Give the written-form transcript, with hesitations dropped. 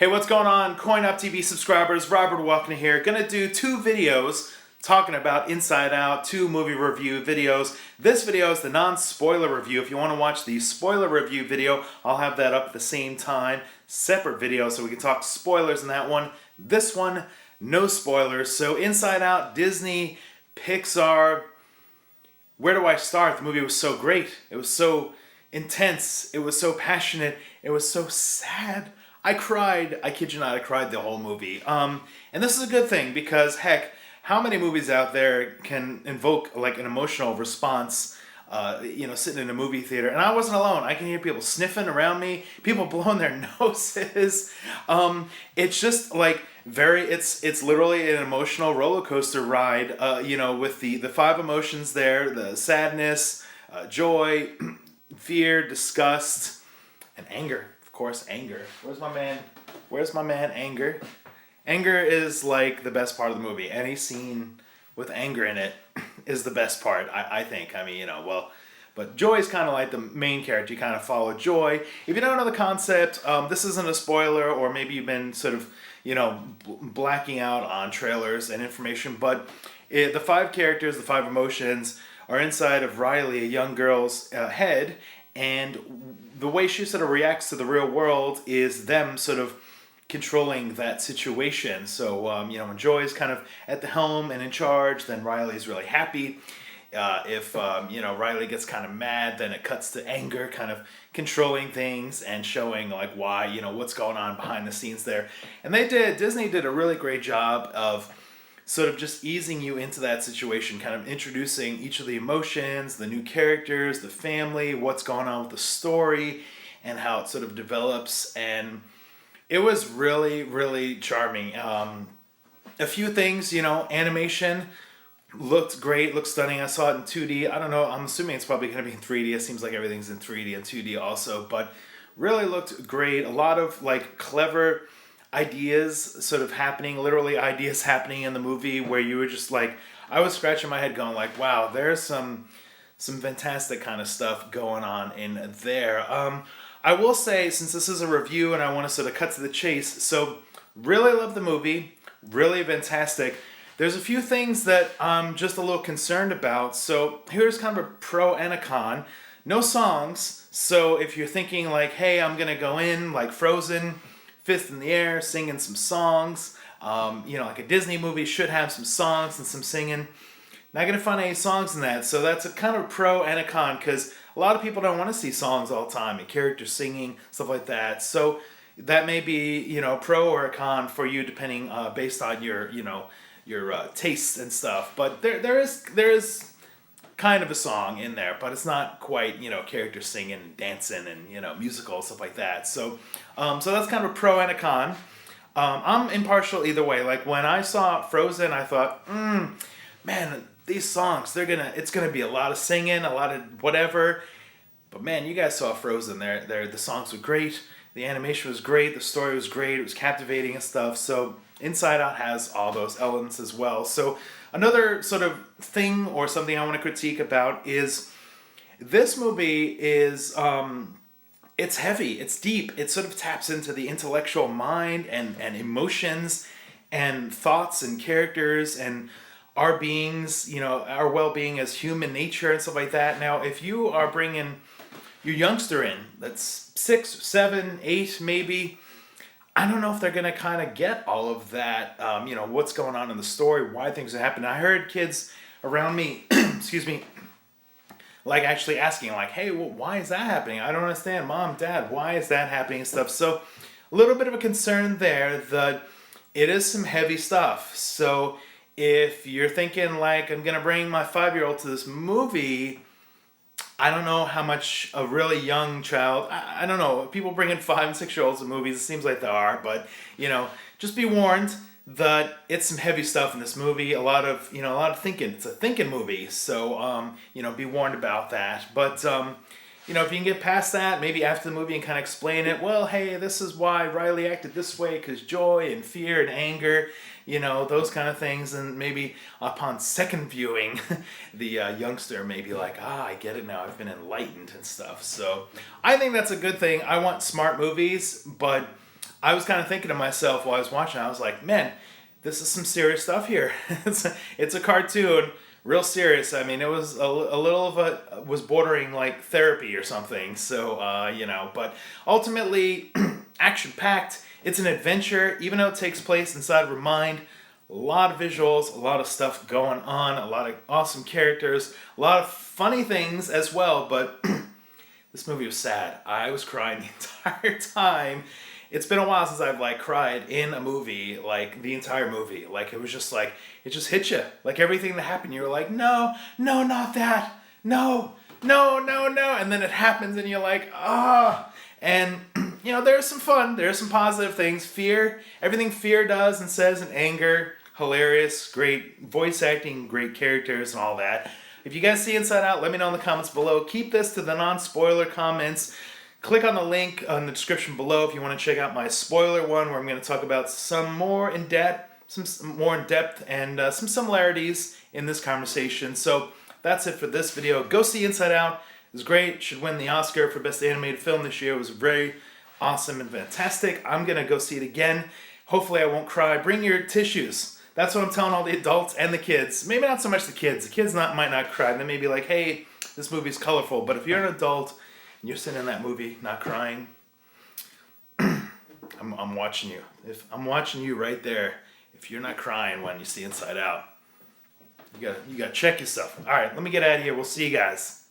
Hey, what's going on, CoinOpTV subscribers? Robert Welkner here. Gonna do two videos talking about Inside Out, two movie review videos. This video is the non-spoiler review. If you want to watch the spoiler review video, I'll have that up at the same time. Separate video, so we can talk spoilers in that one. This one, no spoilers. So Inside Out, Disney, Pixar. Where do I start? The movie was so great. It was so intense. It was so passionate. It was so sad. I cried. I kid you not, I cried the whole movie. And this is a good thing because, heck, how many movies out there can invoke like an emotional response, sitting in a movie theater? And I wasn't alone. I can hear people sniffing around me, people blowing their noses. It's just like it's literally an emotional roller coaster ride, with the five emotions there, the sadness, joy, fear, disgust, and anger. Of course, anger. Where's my man, Anger? Anger is like the best part of the movie. Any scene with anger in it is the best part, I think. But Joy is kind of like the main character. You kind of follow Joy. If you don't know the concept, this isn't a spoiler, or maybe you've been sort of, blacking out on trailers and information, but the five characters, the five emotions, are inside of Riley, a young girl's head, and the way she sort of reacts to the real world is them sort of controlling that situation. So, when Joy's kind of at the helm and in charge, then Riley's really happy. If Riley gets kind of mad, then it cuts to Anger kind of controlling things and showing like why, what's going on behind the scenes there. And Disney did a really great job of sort of just easing you into that situation, kind of introducing each of the emotions, the new characters, the family, what's going on with the story, and how it sort of develops. And it was really, really charming. A few things, animation looked great, looked stunning. I saw it in 2D. I don't know, I'm assuming it's probably going to be in 3D. It seems like everything's in 3D and 2D also, but really looked great. A lot of like clever ideas sort of happening, literally ideas happening in the movie where you were just like, I was scratching my head going like, wow, there's some fantastic kind of stuff going on in there. I will say, since this is a review and I want to sort of cut to the chase, so really love the movie, really fantastic. There's a few things that I'm just a little concerned about. So here's kind of a pro and a con. No songs, so if you're thinking like, hey, I'm gonna go in like Frozen, fist in the air, singing some songs. Like a Disney movie should have some songs and some singing. Not going to find any songs in that. So that's a kind of a pro and a con, because a lot of people don't want to see songs all the time and characters singing, stuff like that. So that may be, pro or a con for you, depending based on your tastes and stuff. But there is kind of a song in there, but it's not quite, characters singing and dancing and, musical, stuff like that. So that's kind of a pro and a con. I'm impartial either way. Like when I saw Frozen, I thought, man, these songs, it's gonna be a lot of singing, a lot of whatever. But man, you guys saw Frozen. The songs were great. The animation was great. The story was great. It was captivating and stuff. So Inside Out has all those elements as well. So another sort of thing or something I want to critique about is this movie is, it's heavy, it's deep. It sort of taps into the intellectual mind and emotions and thoughts and characters and our beings, our well-being as human nature and stuff like that. Now, if you are bringing your youngster in, that's 6, 7, 8 maybe, I don't know if they're going to kind of get all of that, what's going on in the story, why things are happening. I heard kids around me, excuse me, like actually asking like, hey, well, why is that happening? I don't understand, Mom, Dad, why is that happening and stuff. So a little bit of a concern there that it is some heavy stuff. So if you're thinking like, I'm going to bring my 5-year-old to this movie, I don't know how much a really young child, I don't know, people bring in 5 and 6-year-olds to movies, it seems like they are, but, just be warned that it's some heavy stuff in this movie, a lot of thinking. It's a thinking movie, so, be warned about that. But, if you can get past that, maybe after the movie and kind of explain it, well, hey, this is why Riley acted this way, because joy and fear and anger, those kind of things, and maybe upon second viewing, the youngster may be like, I get it now, I've been enlightened and stuff. So I think that's a good thing. I want smart movies, but I was kind of thinking to myself while I was watching, I was like, man, this is some serious stuff here. It's a cartoon, real serious. I mean, it was a little of a, was bordering like therapy or something. So, you know, but ultimately, action-packed. It's an adventure, even though it takes place inside of her mind. A lot of visuals, a lot of stuff going on, a lot of awesome characters, a lot of funny things as well, but this movie was sad. I was crying the entire time. It's been a while since I've like cried in a movie, like the entire movie. Like it was just like, it just hit you. Like everything that happened, you were like, no, no, not that. No, no, no, no. And then it happens and you're like, ah. And, you know, there's some fun. There's some positive things. Fear, everything Fear does and says, and anger, hilarious, great voice acting, great characters and all that. If you guys see Inside Out, let me know in the comments below. Keep this to the non-spoiler comments. Click on the link in the description below if you want to check out my spoiler one, where I'm going to talk about some more in depth, and some similarities in this conversation. So that's it for this video. Go see Inside Out. It was great. Should win the Oscar for Best Animated Film this year. It was very awesome and fantastic. I'm going to go see it again. Hopefully I won't cry. Bring your tissues. That's what I'm telling all the adults and the kids. Maybe not so much the kids. The kids might not cry. They may be like, hey, this movie's colorful. But if you're an adult and you're sitting in that movie not crying, I'm watching you. I'm watching you right there. If you're not crying when you see Inside Out, you gotta check yourself. All right, let me get out of here. We'll see you guys.